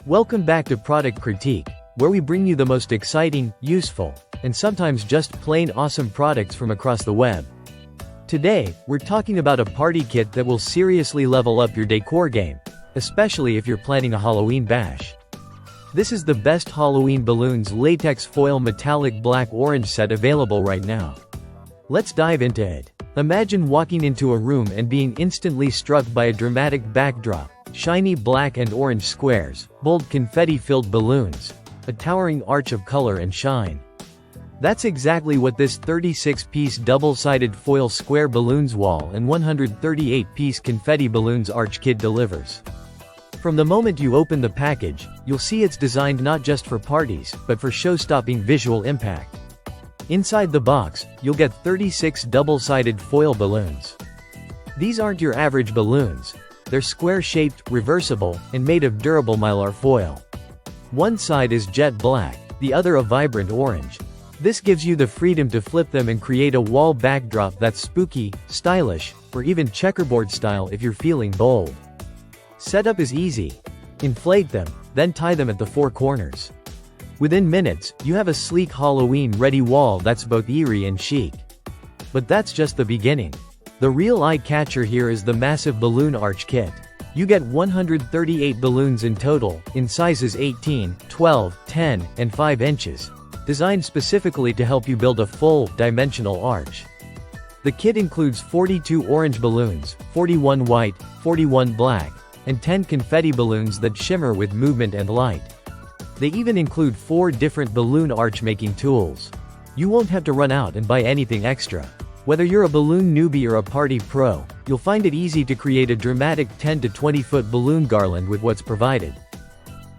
Welcome back to Product Critique, where we bring you the most exciting, useful, and sometimes just plain awesome products from across the web. Today, we're talking about a party kit that will seriously level up your decor game, especially if you're planning a Halloween bash. This is the best Halloween balloons latex foil metallic black-orange set available right now. Let's dive into it. Imagine walking into a room and being instantly struck by a dramatic backdrop, shiny black and orange squares, bold confetti-filled balloons, a towering arch of color and shine. That's exactly what this 36-piece double-sided foil square balloons wall and 138-piece confetti balloons arch kit delivers. From the moment you open the package, you'll see it's designed not just for parties, but for show-stopping visual impact. Inside the box, you'll get 36 double-sided foil balloons. These aren't your average balloons. They're square-shaped, reversible, and made of durable mylar foil. One side is jet black, the other a vibrant orange. This gives you the freedom to flip them and create a wall backdrop that's spooky, stylish, or even checkerboard style if you're feeling bold. Setup is easy. Inflate them, then tie them at the four corners. Within minutes, you have a sleek Halloween-ready wall that's both eerie and chic. But that's just the beginning. The real eye-catcher here is the massive balloon arch kit. You get 138 balloons in total, in sizes 18, 12, 10, and 5 inches, designed specifically to help you build a full, dimensional arch. The kit includes 42 orange balloons, 41 white, 41 black, and 10 confetti balloons that shimmer with movement and light. They even include 4 different balloon arch making tools. You won't have to run out and buy anything extra. Whether you're a balloon newbie or a party pro, you'll find it easy to create a dramatic 10 to 20-foot balloon garland with what's provided.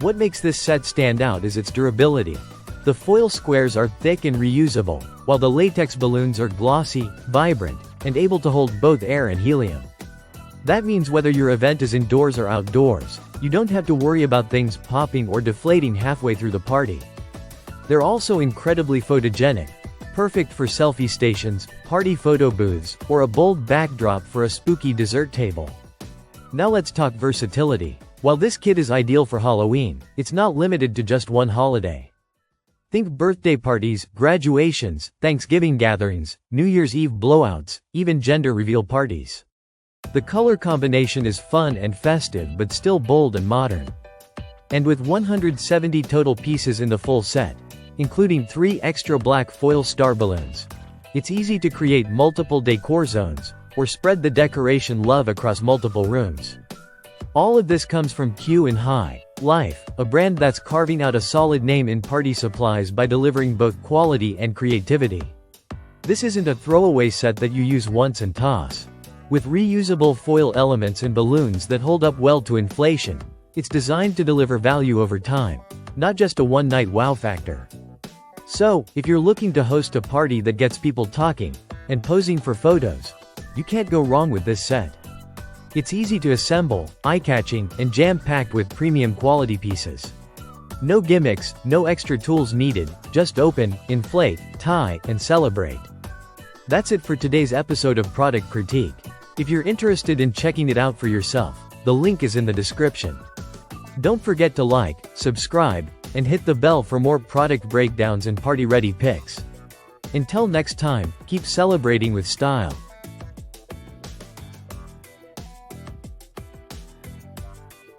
What makes this set stand out is its durability. The foil squares are thick and reusable, while the latex balloons are glossy, vibrant, and able to hold both air and helium. That means whether your event is indoors or outdoors, you don't have to worry about things popping or deflating halfway through the party. They're also incredibly photogenic, perfect for selfie stations, party photo booths, or a bold backdrop for a spooky dessert table. Now let's talk versatility. While this kit is ideal for Halloween, it's not limited to just one holiday. Think birthday parties, graduations, Thanksgiving gatherings, New Year's Eve blowouts, even gender reveal parties. The color combination is fun and festive but still bold and modern. And with 170 total pieces in the full set, including 3 extra black foil star balloons, it's easy to create multiple decor zones, or spread the decoration love across multiple rooms. All of this comes from Q&High, Life, a brand that's carving out a solid name in party supplies by delivering both quality and creativity. This isn't a throwaway set that you use once and toss. With reusable foil elements and balloons that hold up well to inflation, it's designed to deliver value over time, not just a one-night wow factor. So, if you're looking to host a party that gets people talking and posing for photos, you can't go wrong with this set. It's easy to assemble, eye-catching, and jam-packed with premium quality pieces. No gimmicks, no extra tools needed, just open, inflate, tie, and celebrate. That's it for today's episode of Product Critique. If you're interested in checking it out for yourself, the link is in the description. Don't forget to like, subscribe, and hit the bell for more product breakdowns and party-ready pics. Until next time, keep celebrating with style.